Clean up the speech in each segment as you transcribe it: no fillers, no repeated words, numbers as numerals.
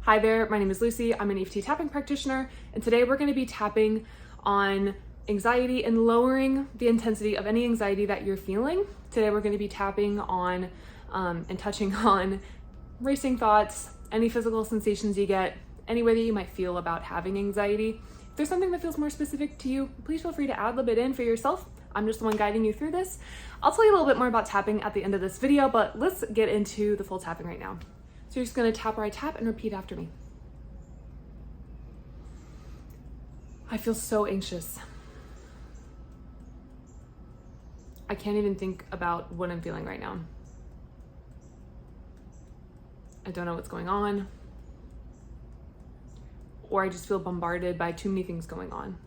Hi there, my name is Lucy. I'm an EFT tapping practitioner, and today we're going to be tapping on anxiety and lowering the intensity of any anxiety that you're feeling. Today we're going to be tapping on and touching on racing thoughts, any physical sensations you get, any way that you might feel about having anxiety. If there's something that feels more specific to you, please feel free to ad-lib it in for yourself. I'm just the one guiding you through this. I'll tell you a little bit more about tapping at the end of this video, but let's get into the full tapping right now. So you're just gonna tap where I tap and repeat after me. I feel so anxious. I can't even think about what I'm feeling right now. I don't know what's going on, or I just feel bombarded by too many things going on.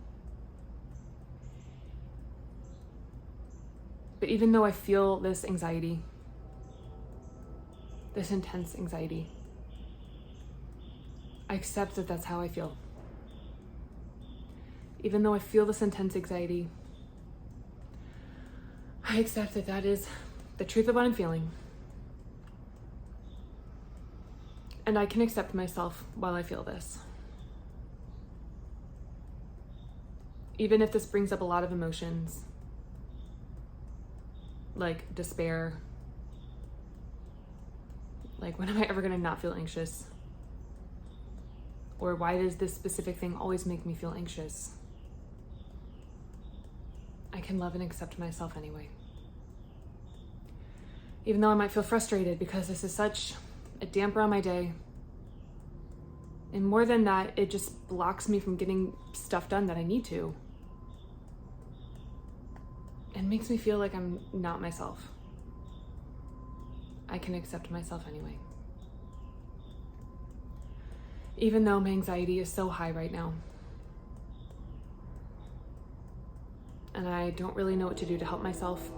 But even though I feel this anxiety, this intense anxiety, I accept that that's how I feel. Even though I feel this intense anxiety, I accept that that is the truth of what I'm feeling. And I can accept myself while I feel this. Even if this brings up a lot of emotions, like despair, like when am I ever gonna not feel anxious? Or why does this specific thing always make me feel anxious? I can love and accept myself anyway. Even though I might feel frustrated because this is such a damper on my day. And more than that, it just blocks me from getting stuff done that I need to. And makes me feel like I'm not myself. I can accept myself anyway. Even though my anxiety is so high right now. And I don't really know what to do to help myself.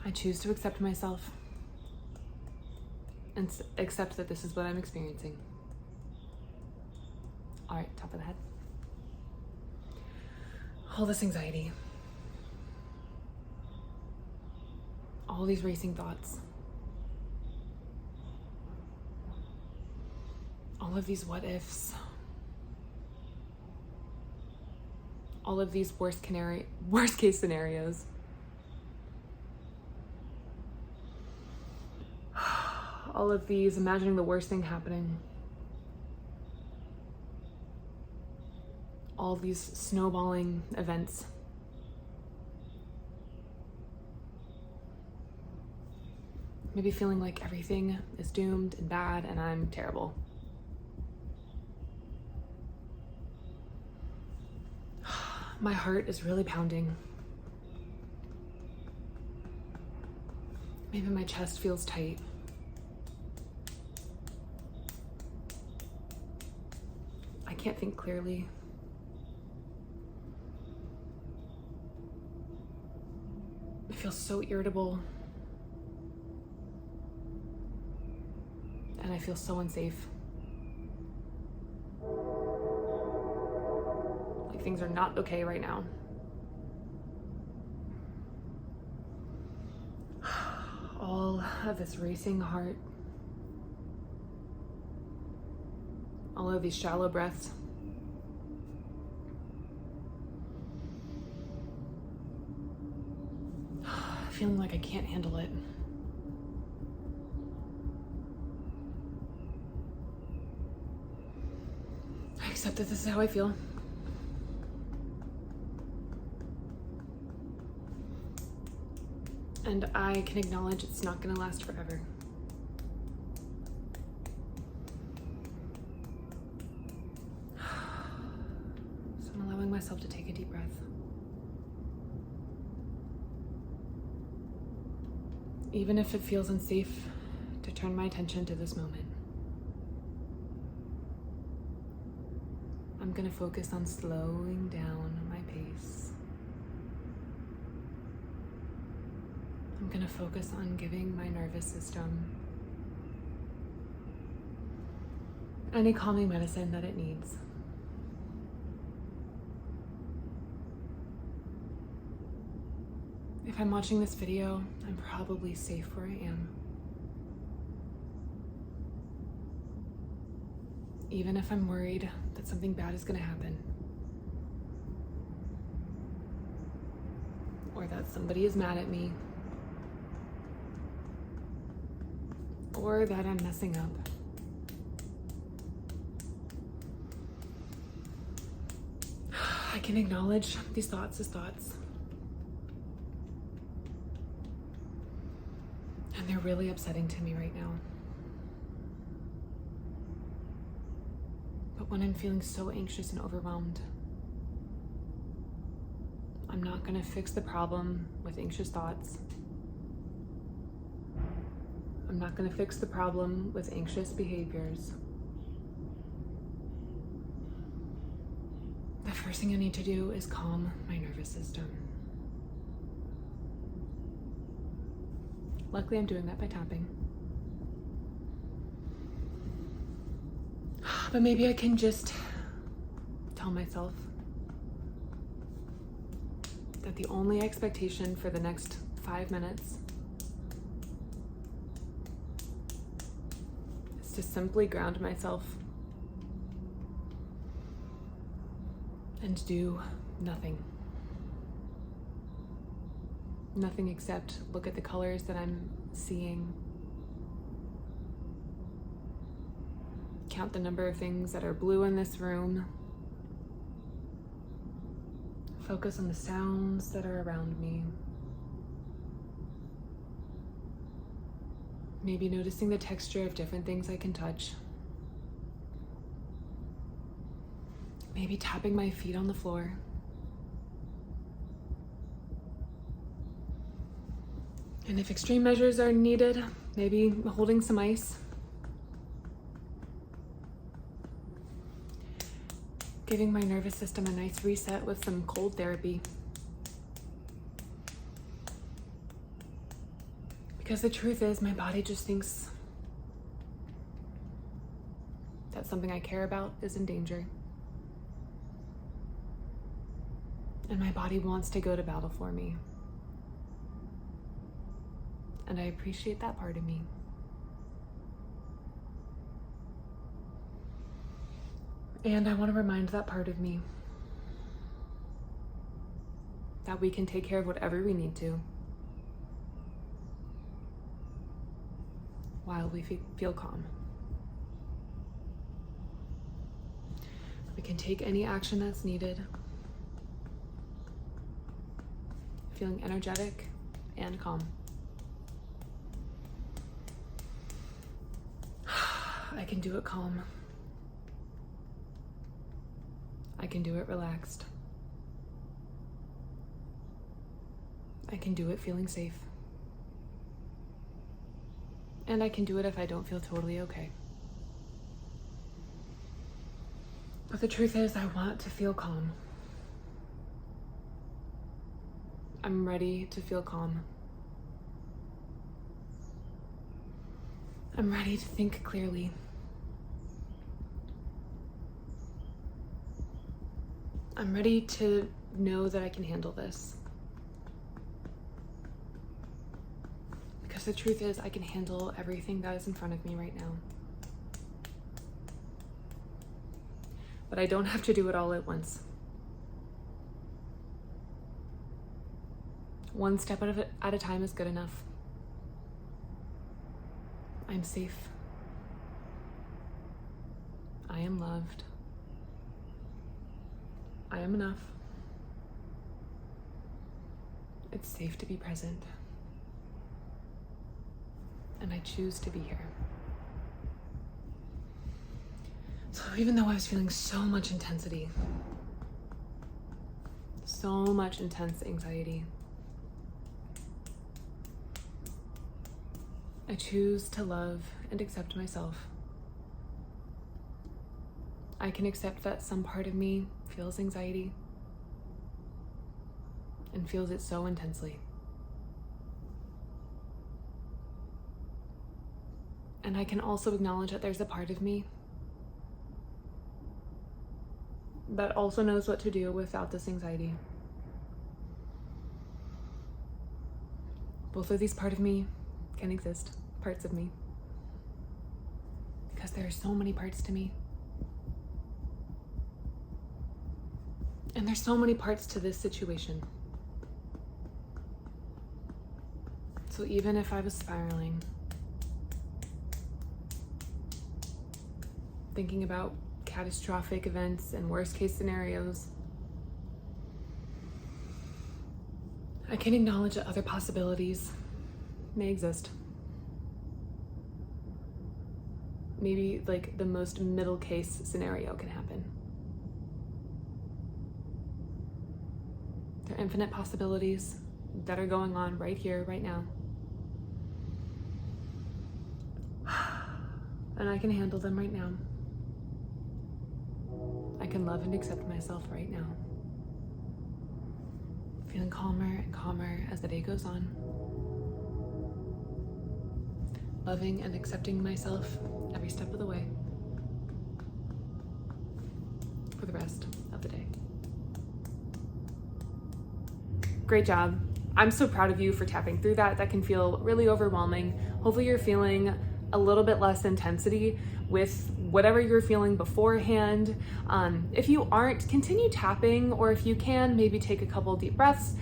I choose to accept myself and accept that this is what I'm experiencing. All right, top of the head. All this anxiety, all these racing thoughts, all of these what ifs, all of these worst case scenarios. All of these imagining the worst thing happening. All these snowballing events. Maybe feeling like everything is doomed and bad and I'm terrible. My heart is really pounding. Maybe my chest feels tight. I can't think clearly. I feel so irritable. And I feel so unsafe. Like things are not okay right now. All of this racing heart. All of these shallow breaths. Feeling like I can't handle it. I accept that this is how I feel. And I can acknowledge it's not gonna last forever. So I'm allowing myself to take a deep breath. Even if it feels unsafe to turn my attention to this moment. I'm gonna focus on slowing down my pace. I'm gonna focus on giving my nervous system any calming medicine that it needs. If I'm watching this video, I'm probably safe where I am. even if I'm worried that something bad is going to happen, or that somebody is mad at me, or that I'm messing up. I can acknowledge these thoughts as thoughts. And they're really upsetting to me right now. But when I'm feeling so anxious and overwhelmed, I'm not going to fix the problem with anxious thoughts. I'm not going to fix the problem with anxious behaviors. The first thing I need to do is calm my nervous system. Luckily, I'm doing that by tapping. But maybe I can just tell myself that the only expectation for the next 5 minutes is to simply ground myself and do nothing. Nothing except look at the colors that I'm seeing, count the number of things that are blue in this room, focus on the sounds that are around me, maybe noticing the texture of different things I can touch, maybe tapping my feet on the floor, and if extreme measures are needed, maybe holding some ice. Giving my nervous system a nice reset with some cold therapy. Because the truth is, my body just thinks that something I care about is in danger. And my body wants to go to battle for me. And I appreciate that part of me. And I want to remind that part of me that we can take care of whatever we need to while we feel calm. We can take any action that's needed, feeling energetic and calm. I can do it calm. I can do it relaxed. I can do it feeling safe. And I can do it if I don't feel totally okay. But the truth is, I want to feel calm. I'm ready to feel calm. I'm ready to think clearly. I'm ready to know that I can handle this. Because the truth is, I can handle everything that is in front of me right now. But I don't have to do it all at once. One step at a time is good enough. I'm safe. I am loved. I am enough. It's safe to be present. And I choose to be here. So even though I was feeling so much intensity, so much intense anxiety, I choose to love and accept myself. I can accept that some part of me feels anxiety and feels it so intensely. And I can also acknowledge that there's a part of me that also knows what to do without this anxiety. Both of these parts of me can exist, parts of me, because there are so many parts to me. And there's so many parts to this situation. So even if I was spiraling, thinking about catastrophic events and worst case scenarios, I can acknowledge that other possibilities may exist. Maybe like the most middle case scenario can happen. There are infinite possibilities that are going on right here, right now. And I can handle them right now. I can love and accept myself right now. Feeling calmer and calmer as the day goes on. Loving and accepting myself every step of the way for the rest of the day. Great job. I'm so proud of you for tapping through that. That can feel really overwhelming. Hopefully you're feeling a little bit less intensity with whatever you're feeling beforehand. If you aren't, continue tapping, or if you can, maybe take a couple deep breaths,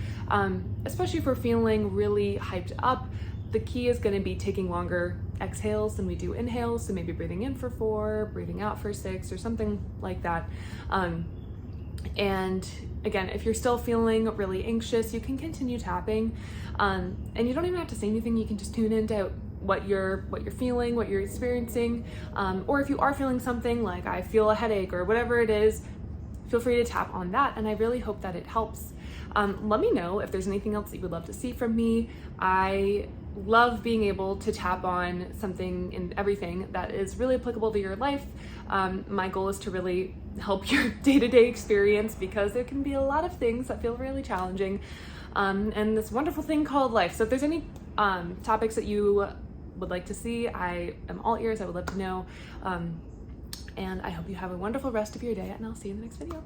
especially if we're feeling really hyped up. The key is going to be taking longer exhales than we do inhales, so maybe breathing in for 4, breathing out for 6, or something like that. And again, if you're still feeling really anxious, you can continue tapping, and you don't even have to say anything. You can just tune into what you're feeling, what you're experiencing, or if you are feeling something like I feel a headache or whatever it is, feel free to tap on that, and I really hope that it helps. Let me know if there's anything else that you would love to see from me. I love being able to tap on something and everything that is really applicable to your life. My goal is to really help your day-to-day experience, because there can be a lot of things that feel really challenging, and this wonderful thing called life. So if there's any topics that you would like to see, I am all ears. I would love to know. And I hope you have a wonderful rest of your day, and I'll see you in the next video.